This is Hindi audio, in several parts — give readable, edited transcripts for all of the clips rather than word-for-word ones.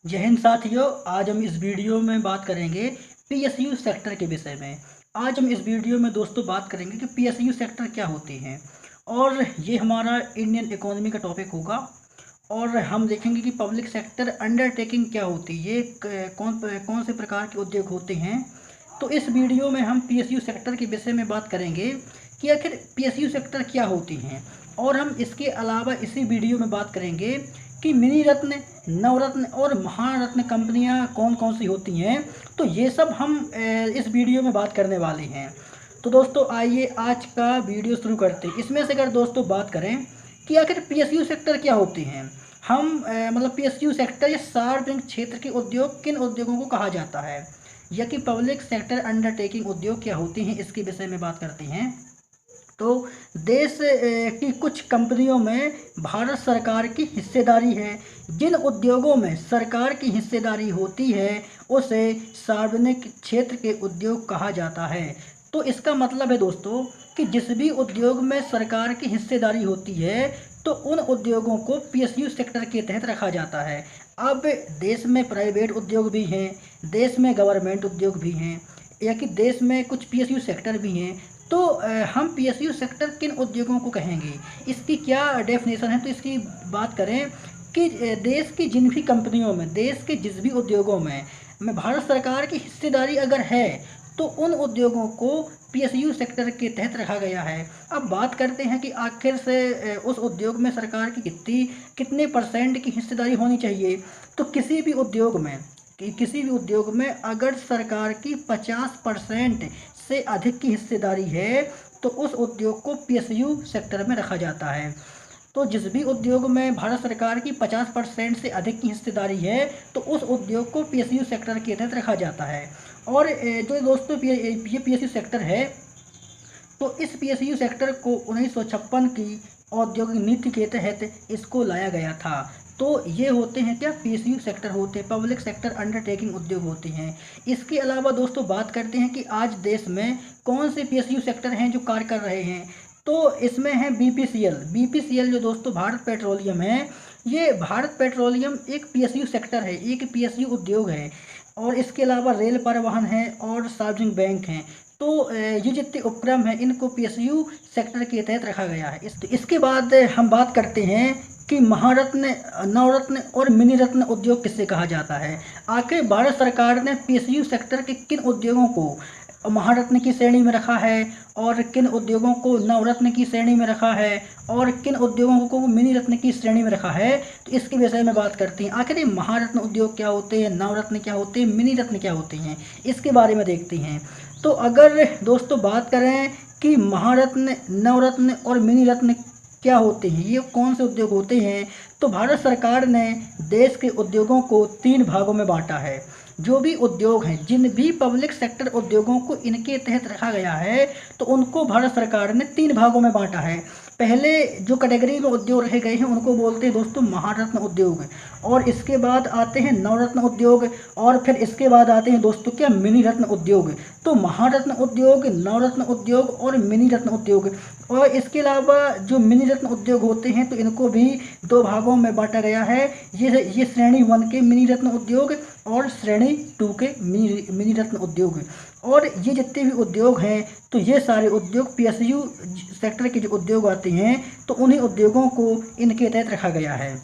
जय हिंद साथियों। आज हम इस वीडियो में बात करेंगे पीएसयू सेक्टर के विषय में। आज हम इस वीडियो में दोस्तों बात करेंगे कि पीएसयू सेक्टर क्या होते हैं, और ये हमारा इंडियन इकोनॉमी का टॉपिक होगा। और हम देखेंगे कि पब्लिक सेक्टर अंडरटेकिंग क्या होती है, ये कौन कौन से प्रकार के उद्योग होते हैं। तो इस वीडियो में हम पीएसयू सेक्टर के विषय में बात करेंगे कि आखिर पीएसयू सेक्टर क्या होती हैं, और हम इसके अलावा इसी वीडियो में बात करेंगे कि मिनी रत्न, नवरत्न और महारत्न कंपनियां कौन कौन सी होती हैं। तो ये सब हम इस वीडियो में बात करने वाले हैं। तो दोस्तों आइए आज का वीडियो शुरू करते हैं। इसमें से अगर दोस्तों बात करें कि आखिर पीएसयू सेक्टर क्या होते हैं, हम मतलब पीएसयू सेक्टर या सार्वजनिक क्षेत्र के उद्योग किन उद्योगों को कहा जाता है, या कि पब्लिक सेक्टर अंडरटेकिंग उद्योग क्या होते हैं, इसके विषय में बात करते हैं। तो देश की कुछ कंपनियों में भारत सरकार की हिस्सेदारी है। जिन उद्योगों में सरकार की हिस्सेदारी होती है उसे सार्वजनिक क्षेत्र के उद्योग कहा जाता है। तो इसका मतलब है दोस्तों कि जिस भी उद्योग में सरकार की हिस्सेदारी होती है तो उन उद्योगों को पीएसयू सेक्टर के तहत रखा जाता है। अब देश में प्राइवेट उद्योग भी हैं, देश में गवर्नमेंट उद्योग भी हैं, या कि देश में कुछ पीएसयू सेक्टर भी हैं। तो हम पीएसयू सेक्टर किन उद्योगों को कहेंगे, इसकी क्या डेफिनेशन है। तो इसकी बात करें कि देश की जिन भी कंपनियों में, देश के जिस भी उद्योगों में भारत सरकार की हिस्सेदारी अगर है तो उन उद्योगों को पीएसयू सेक्टर के तहत रखा गया है। अब बात करते हैं कि आखिर से उस उद्योग में सरकार की कितने परसेंट की हिस्सेदारी होनी चाहिए। तो किसी भी उद्योग में अगर सरकार की 50% से अधिक की हिस्सेदारी है तो उस उद्योग को पीएसयू सेक्टर में रखा जाता है। तो जिस भी उद्योग में भारत सरकार की 50% से अधिक की हिस्सेदारी है तो उस उद्योग को पीएसयू सेक्टर के तहत रखा जाता है। और जो दोस्तों ये पीएसयू सेक्टर है, तो इस पीएसयू सेक्टर को 1956 की औद्योगिक नीति के तहत इसको लाया गया था। तो ये होते हैं क्या, पीएसयू सेक्टर होते हैं, पब्लिक सेक्टर अंडरटेकिंग उद्योग होते हैं। इसके अलावा दोस्तों बात करते हैं कि आज देश में कौन से पीएसयू सेक्टर हैं जो कार्य कर रहे हैं। तो इसमें है बीपीसीएल जो दोस्तों भारत पेट्रोलियम है। ये भारत पेट्रोलियम एक पीएसयू सेक्टर है, एक पीएसयू उद्योग है। और इसके अलावा रेल परिवहन है और सार्वजनिक बैंक हैं। तो ये जितने उपक्रम हैं इनको पीएसयू सेक्टर के तहत रखा गया है। इसके बाद हम बात करते हैं कि महारत्न, नवरत्न और मिनी रत्न उद्योग किससे कहा जाता है। आखिर भारत सरकार ने पीएसयू सेक्टर के किन उद्योगों को महारत्न की श्रेणी में रखा है, और किन उद्योगों को नवरत्न की श्रेणी में रखा है, और किन उद्योगों को मिनी रत्न की श्रेणी में रखा है। तो इसके विषय में बात करते हैं। आखिर ये महारत्न उद्योग क्या होते हैं, नवरत्न क्या होते हैं, मिनी रत्न क्या होते हैं, इसके बारे में देखते हैं। तो अगर दोस्तों बात करें कि महारत्न, नवरत्न और मिनी रत्न क्या होते हैं, ये कौन से उद्योग होते हैं, तो भारत सरकार ने देश के उद्योगों को 3 भागों में बांटा है। जो भी उद्योग हैं, जिन भी पब्लिक सेक्टर उद्योगों को इनके तहत रखा गया है तो उनको भारत सरकार ने 3 भागों में बांटा है। पहले जो कैटेगरी में उद्योग रखे गए हैं उनको बोलते हैं दोस्तों महारत्न उद्योग, और इसके बाद आते हैं नवरत्न उद्योग, और फिर इसके बाद आते हैं दोस्तों क्या, मिनी रत्न उद्योग। तो महारत्न उद्योग, नवरत्न उद्योग और मिनी रत्न उद्योग। और इसके अलावा जो मिनी रत्न उद्योग होते हैं तो इनको भी 2 भागों में बांटा गया है। ये श्रेणी 1 के मिनी रत्न उद्योग और श्रेणी 2 के मिनी रत्न उद्योग। और ये जितने भी उद्योग हैं तो ये सारे उद्योग पीएसयू सेक्टर के जो उद्योग आते हैं तो उन्हीं उद्योगों को इनके तहत रखा गया है।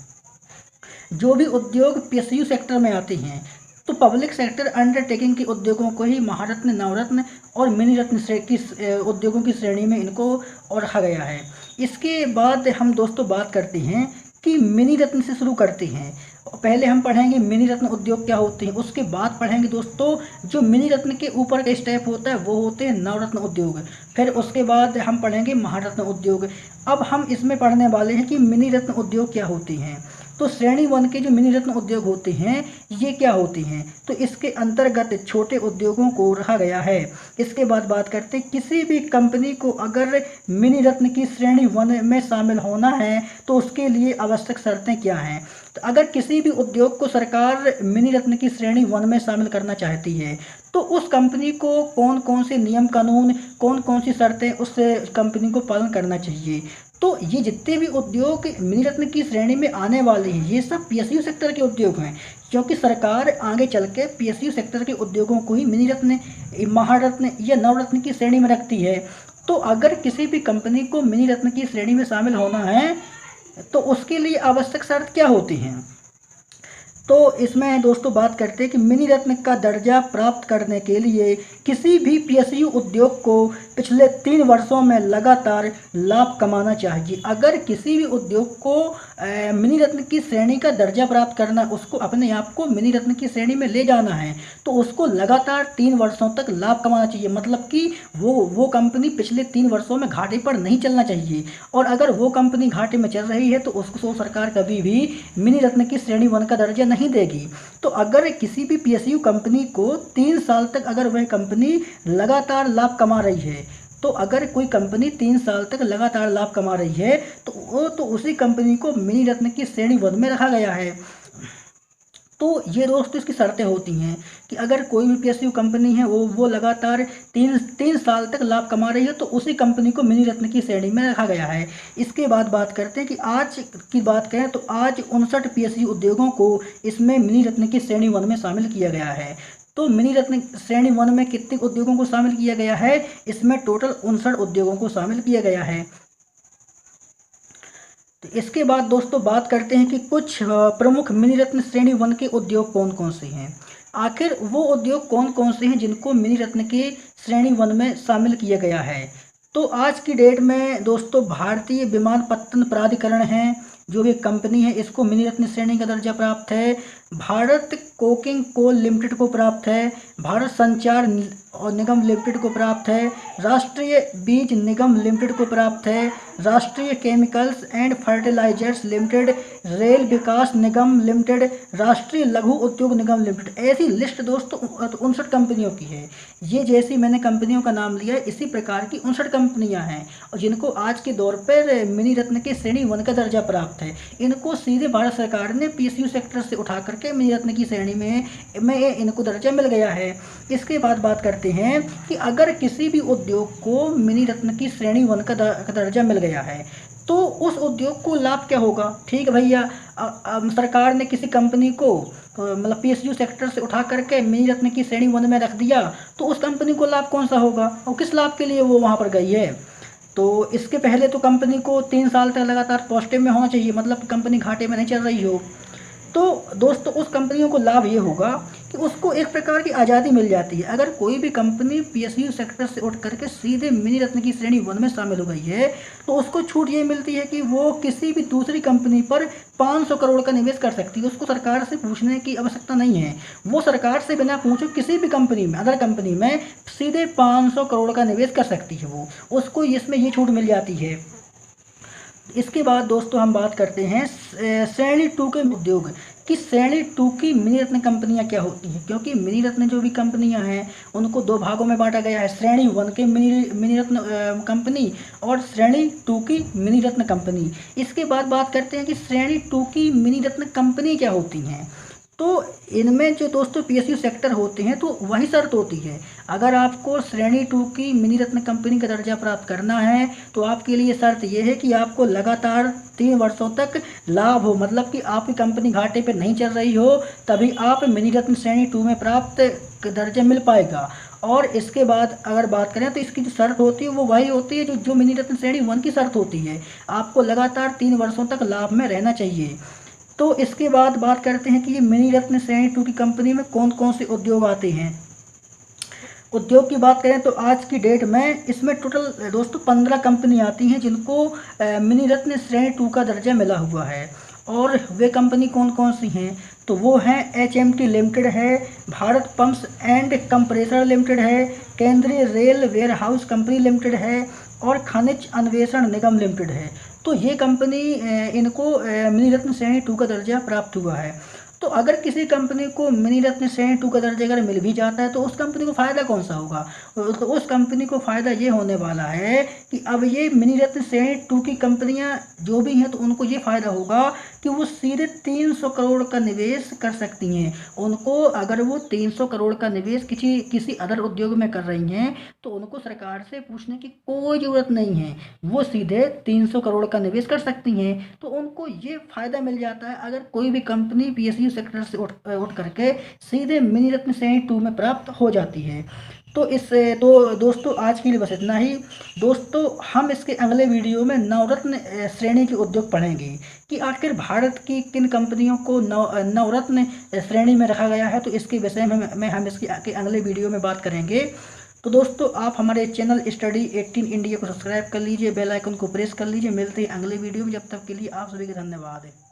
जो भी उद्योग पीएसयू सेक्टर में आते हैं तो पब्लिक सेक्टर अंडरटेकिंग के उद्योगों को ही महारत्न, नवरत्न और मिनी रत्न की उद्योगों की श्रेणी में इनको और रखा गया है। इसके बाद हम दोस्तों बात करते हैं कि मिनी रत्न से शुरू करते हैं। पहले हम पढ़ेंगे मिनी रत्न उद्योग क्या होते हैं, उसके बाद पढ़ेंगे दोस्तों जो मिनी रत्न के ऊपर का स्टेप होता है वो होते हैं नवरत्न उद्योग। फिर उसके बाद हम पढ़ेंगे महारत्न उद्योग। अब हम इसमें पढ़ने वाले हैं कि मिनी रत्न उद्योग क्या होते हैं। तो श्रेणी 1 के जो मिनी रत्न उद्योग होते हैं ये क्या होते हैं, तो इसके अंतर्गत छोटे उद्योगों को रखा गया है। इसके बाद बात करते हैं किसी भी कंपनी को अगर मिनी रत्न की श्रेणी 1 में शामिल होना है तो उसके लिए आवश्यक शर्तें क्या हैं। तो अगर किसी भी उद्योग को सरकार मिनी रत्न की श्रेणी 1 में शामिल करना चाहती है तो उस कंपनी को कौन कौन से नियम कानून, कौन कौन सी शर्तें उस कंपनी को पालन करना चाहिए। तो ये जितने भी उद्योग मिनी रत्न की श्रेणी में आने वाले हैं, ये सब पीएसयू सेक्टर के उद्योग हैं, क्योंकि सरकार आगे चल के पीएसयू सेक्टर के उद्योगों को ही मिनी रत्न, महारत्न या नवरत्न की श्रेणी में रखती है। तो अगर किसी भी कंपनी को मिनी रत्न की श्रेणी में शामिल होना है तो उसके लिए आवश्यक शर्त क्या होती हैं। तो इसमें दोस्तों बात करते हैं कि मिनी रत्न का दर्जा प्राप्त करने के लिए किसी भी पीएसयू उद्योग को पिछले 3 वर्षों में लगातार लाभ कमाना चाहिए। अगर किसी भी उद्योग को मिनी रत्न की श्रेणी का दर्जा प्राप्त करना, उसको अपने आप को मिनी रत्न की श्रेणी में ले जाना है, तो उसको लगातार 3 वर्षों तक लाभ कमाना चाहिए। मतलब कि वो कंपनी पिछले 3 वर्षों में घाटे पर नहीं चलना चाहिए। और अगर वो कंपनी घाटे में चल रही है तो उसको सरकार कभी भी मिनी रत्न की श्रेणी 1 का दर्जा नहीं देगी। तो अगर किसी भी पीएसयू कंपनी को 3 साल तक अगर वह कंपनी लगातार लाभ कमा रही है, तो अगर कोई कंपनी 3 साल तक लगातार लाभ कमा रही है तो उसी कंपनी को मिनी रत्न की श्रेणी 1 में रखा गया है। तो ये दोस्तों इसकी शर्तें होती हैं कि अगर कोई भी पीएसयू कंपनी है वो लगातार तीन साल तक लाभ कमा रही है तो उसी कंपनी को मिनी रत्न की श्रेणी में रखा गया है। इसके बाद बात करते हैं कि आज की बात करें तो आज 59 पीएसयू उद्योगों को इसमें मिनी रत्न की श्रेणी 1 में शामिल किया गया है। तो मिनी रत्न श्रेणी 1 में कितने उद्योगों को शामिल किया गया है, इसमें टोटल 59 उद्योगों को शामिल किया गया है। तो इसके बाद दोस्तों बात करते हैं कि कुछ प्रमुख मिनी रत्न श्रेणी 1 के उद्योग कौन कौन से हैं। आखिर वो उद्योग कौन कौन से हैं जिनको मिनी रत्न के श्रेणी 1 में शामिल किया गया है। तो आज की डेट में दोस्तों भारतीय विमानपत्तन प्राधिकरण है, जो भी कंपनी है, इसको मिनी रत्न श्रेणी का दर्जा प्राप्त है। भारत कोकिंग कोल लिमिटेड को प्राप्त है। भारत संचार निगम लिमिटेड को प्राप्त है। राष्ट्रीय बीज निगम लिमिटेड को प्राप्त है। Rashtriya chemicals and fertilizers limited, rail Vikas Nigam limited, Rashtriya Laghu उद्योग निगम लिमिटेड। ऐसी लिस्ट दोस्तों 59 कंपनियों की है। ये जैसी मैंने कंपनियों का नाम लिया है, इसी प्रकार की 59 कंपनियां हैं और जिनको आज के दौर पर मिनी रत्न के श्रेणी 1 का दर्जा प्राप्त है। इनको सीधे भारत सरकार ने पीएसयू सेक्टर से उठा करके मिनी रत्न की श्रेणी में इनको दर्जा मिल गया है। इसके बाद बात करते हैं कि अगर किसी भी उद्योग को मिनी रत्न की श्रेणी 1 का दर्जा मिल गया है तो उस उद्योग को लाभ क्या होगा। ठीक है भैया, सरकार ने किसी कंपनी को मतलब पीएसयू सेक्टर से उठा करके मिनी रत्न की श्रेणी 1 में रख दिया, तो उस कंपनी को लाभ कौन सा होगा और किस लाभ के लिए वो वहाँ पर गई है। तो इसके पहले तो कंपनी को 3 साल तक लगातार पॉजिटिव में होना चाहिए, मतलब कंपनी घाटे में नहीं चल रही हो। तो दोस्तों उस कंपनियों को लाभ ये होगा कि उसको एक प्रकार की आज़ादी मिल जाती है। अगर कोई भी कंपनी पीएसयू सेक्टर से उठ करके सीधे मिनी रत्न की श्रेणी 1 में शामिल हो गई है तो उसको छूट ये मिलती है कि वो किसी भी दूसरी कंपनी पर 500 करोड़ का निवेश कर सकती है। उसको सरकार से पूछने की आवश्यकता नहीं है, वो सरकार से बिना पूछे किसी भी कंपनी में, अदर कंपनी में सीधे 500 करोड़ का निवेश कर सकती है। वो उसको इसमें ये छूट मिल जाती है। इसके बाद दोस्तों हम बात करते हैं श्रेणी 2 के उद्योग कि श्रेणी 2 की मिनी रत्न कंपनियां क्या होती हैं। क्योंकि मिनी रत्न जो भी कंपनियां हैं उनको 2 भागों में बांटा गया है, श्रेणी 1 के मिनी रत्न कंपनी और श्रेणी 2 की मिनी रत्न कंपनी। इसके बाद बात करते हैं कि श्रेणी 2 की मिनी रत्न कंपनी क्या होती हैं। तो इनमें जो दोस्तों पीएसयू सेक्टर होते हैं तो वही शर्त होती है। अगर आपको श्रेणी 2 की मिनी रत्न कंपनी का दर्जा प्राप्त करना है तो आपके लिए शर्त यह है कि आपको लगातार 3 वर्षों तक लाभ हो, मतलब कि आपकी कंपनी घाटे पर नहीं चल रही हो, तभी आप मिनी रत्न श्रेणी 2 में प्राप्त दर्जा मिल पाएगा। और इसके बाद अगर बात करें तो इसकी जो शर्त होती है वो वही होती है जो मिनी रत्न श्रेणी 1 की शर्त होती है। आपको लगातार 3 वर्षों तक लाभ में रहना चाहिए। तो इसके बाद बात करते हैं कि ये मिनी रत्न श्रेणी 2 की कंपनी में कौन कौन से उद्योग आते हैं। उद्योग की बात करें तो आज की डेट में इसमें टोटल दोस्तों 15 कंपनी आती हैं जिनको मिनी रत्न श्रेणी 2 का दर्जा मिला हुआ है। और वे कंपनी कौन कौन सी हैं तो वो हैं HMT लिमिटेड है, Bharat pumps and compressor limited है, केंद्रीय रेल वेयरहाउस कंपनी लिमिटेड है और खनिज अन्वेषण निगम लिमिटेड है। तो ये कंपनी इनको मिनी रत्न श्रेणी 2 का दर्जा प्राप्त हुआ है। तो अगर किसी कंपनी को मिनी रत्न श्रेणी 2 का दर्जा अगर मिल भी जाता है तो उस कंपनी को फ़ायदा कौन सा होगा। तो उस कंपनी को फ़ायदा ये होने वाला है कि अब ये मिनी रत्न श्रेणी 2 की कंपनियां जो भी हैं तो उनको ये फ़ायदा होगा कि वो सीधे 300 करोड़ का निवेश कर सकती हैं। उनको अगर वो 300 करोड़ का निवेश किसी अदर उद्योग में कर रही हैं तो उनको सरकार से पूछने की कोई ज़रूरत नहीं है, वो सीधे 300 करोड़ का निवेश कर सकती हैं। तो उनको ये फ़ायदा मिल जाता है अगर कोई भी कंपनी पीएसयू सेक्टर से उठ करके सीधे मिनी रत्न श्रेणी 2 में प्राप्त हो जाती है। तो दोस्तों आज के लिए बस इतना ही। दोस्तों हम इसके अगले वीडियो में नवरत्न श्रेणी के उद्योग पढ़ेंगे कि आखिर भारत की किन कंपनियों को नवरत्न श्रेणी में रखा गया है। तो इसके विषय में हम इसके अगले वीडियो में बात करेंगे। तो दोस्तों आप हमारे चैनल स्टडी 18 इंडिया को सब्सक्राइब कर लीजिए, बेल आइकन को प्रेस कर लीजिए। मिलते हैं अगले वीडियो में, जब तक के लिए आप सभी का धन्यवाद है।